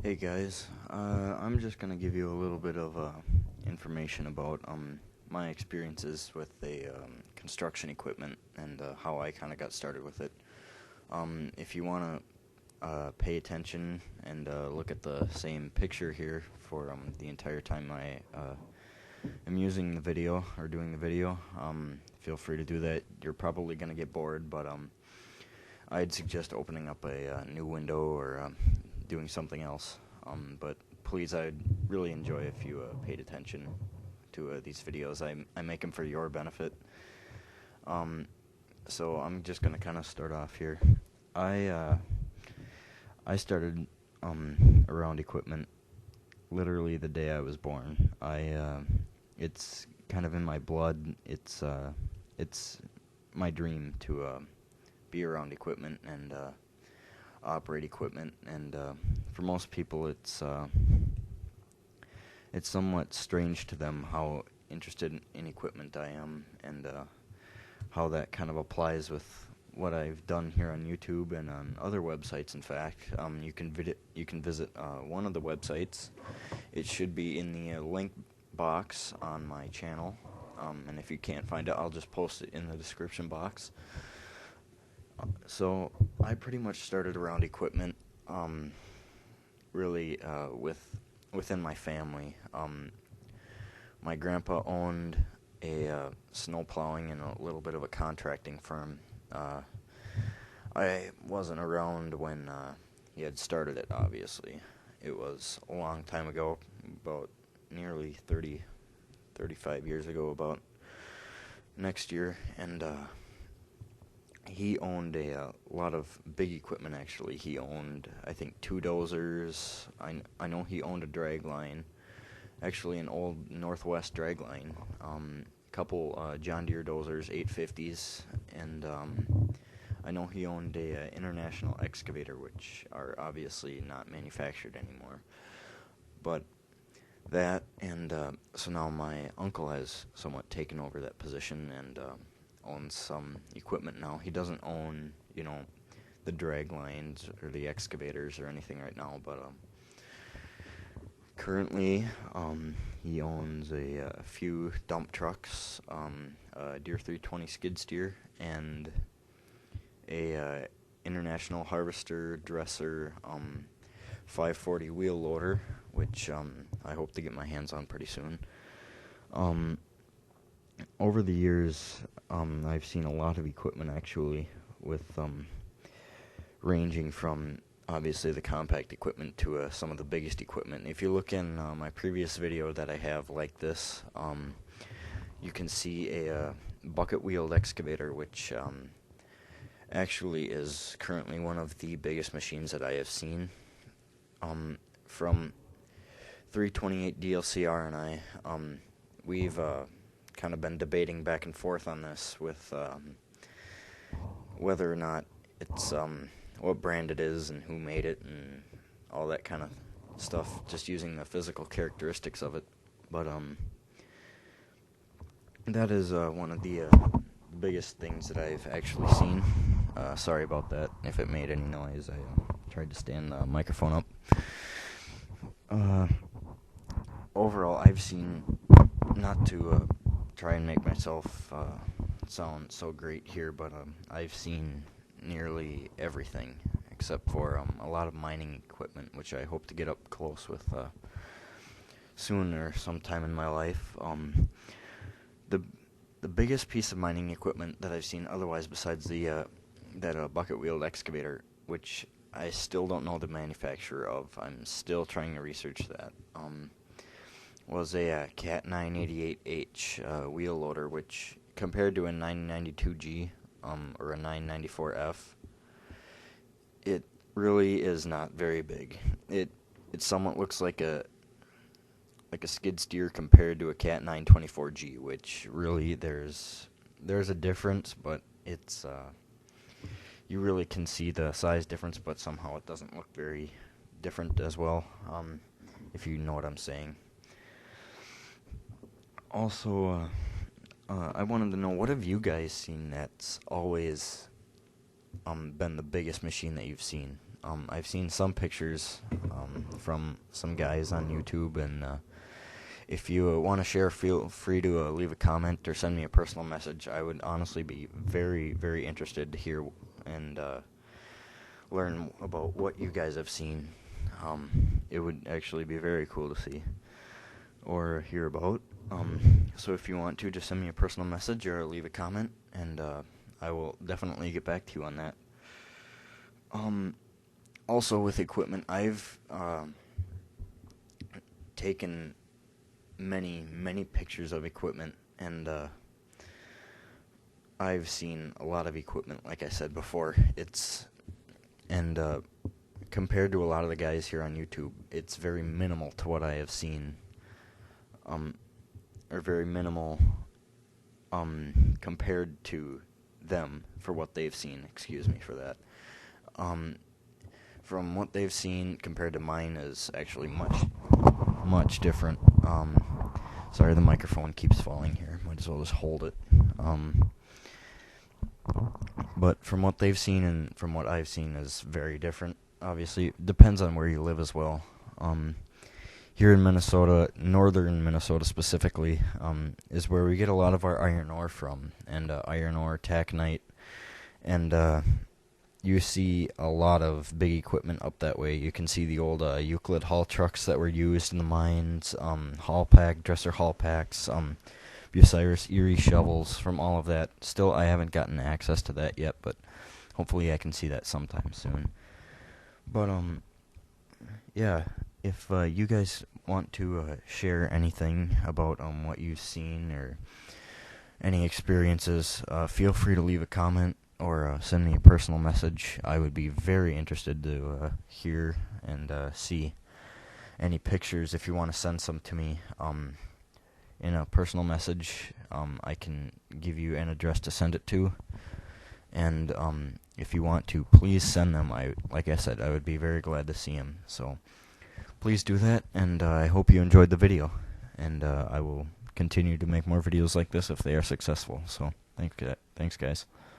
Hey guys, I'm just gonna give you a little bit of information about my experiences with the construction equipment and how I kind of got started with it. If you want to pay attention and look at the same picture here for the entire time I am using the video or doing the video, feel free to do that. You're probably gonna get bored, but I'd suggest opening up a new window or doing something else. But please, I'd really enjoy if you paid attention to these videos. I make them for your benefit. So I'm just gonna kind of start off here. I I started around equipment literally the day I was born. It's kind of in my blood. It's my dream to be around equipment and operate equipment, and for most people it's somewhat strange to them how interested in equipment I am, and how that kind of applies with what I've done here on YouTube and on other websites. In fact, you can visit one of the websites. It should be in the link box on my channel, and if you can't find it, I'll just post it in the description box. So I pretty much started around equipment, really within my family. My grandpa owned a snow plowing and a little bit of a contracting firm. I wasn't around when he had started it, obviously. It was a long time ago, about nearly 35 years ago, about next year, and he owned a lot of big equipment, actually. He owned, I think, 2 dozers. I know he owned a drag line, actually an old Northwest drag line, couple John Deere dozers, 850s, and I know he owned a international excavator, which are obviously not manufactured anymore. But that, and so now my uncle has somewhat taken over that position and owns some equipment now. He doesn't own, the drag lines or the excavators or anything right now, but currently he owns a few dump trucks, a Deere 320 skid steer, and a International Harvester Dresser 540 wheel loader, which I hope to get my hands on pretty soon. Over the years, I've seen a lot of equipment, actually, with ranging from obviously the compact equipment to some of the biggest equipment. If you look in my previous video that I have like this, you can see a bucket-wheeled excavator, which actually is currently one of the biggest machines that I have seen. From 328 DLCR and I, we've kind of been debating back and forth on this with whether or not it's what brand it is and who made it and all that kind of stuff, just using the physical characteristics of it. But that is one of the biggest things that I've actually seen. Sorry about that if it made any noise. I tried to stand the microphone up. Overall, I've seen, not to try and make myself sound so great here, but I've seen nearly everything except for a lot of mining equipment, which I hope to get up close with soon or sometime in my life. The biggest piece of mining equipment that I've seen, otherwise besides the that bucket-wheeled excavator, which I still don't know the manufacturer of, I'm still trying to research that, was a Cat 988H wheel loader, which compared to a 992G or a 994F, it really is not very big. It somewhat looks like a skid steer compared to a Cat 924G, which really there's a difference, but it's you really can see the size difference, but somehow it doesn't look very different as well, if you know what I'm saying. Also, I wanted to know, what have you guys seen that's always been the biggest machine that you've seen? I've seen some pictures from some guys on YouTube, and if you want to share, feel free to leave a comment or send me a personal message. I would honestly be very, very interested to hear and learn about what you guys have seen. It would actually be very cool to see or hear about. So if you want to, just send me a personal message or leave a comment, and I will definitely get back to you on that. Also with equipment, I've taken many pictures of equipment, and I've seen a lot of equipment, like I said before. Compared to a lot of the guys here on YouTube, it's very minimal to what I have seen, or very minimal compared to them for what they've seen. Excuse me for that. From what they've seen compared to mine is actually much different. Sorry, the microphone keeps falling here. Might as well just hold it. But from what they've seen and from what I've seen is very different. Obviously, it depends on where you live as well. Here in Minnesota, northern Minnesota specifically, is where we get a lot of our iron ore from, and iron ore, taconite, and you see a lot of big equipment up that way. You can see the old Euclid haul trucks that were used in the mines, dresser haul packs, Bucyrus Erie shovels, from all of that. Still, I haven't gotten access to that yet, but hopefully I can see that sometime soon. But, yeah, if you guys want to share anything about what you've seen or any experiences, feel free to leave a comment or send me a personal message. I would be very interested to hear and see any pictures. If you want to send some to me in a personal message, I can give you an address to send it to. And if you want to, please send them. Like I said, I would be very glad to see them. So please do that, and I hope you enjoyed the video. And I will continue to make more videos like this if they are successful. So thanks, guys.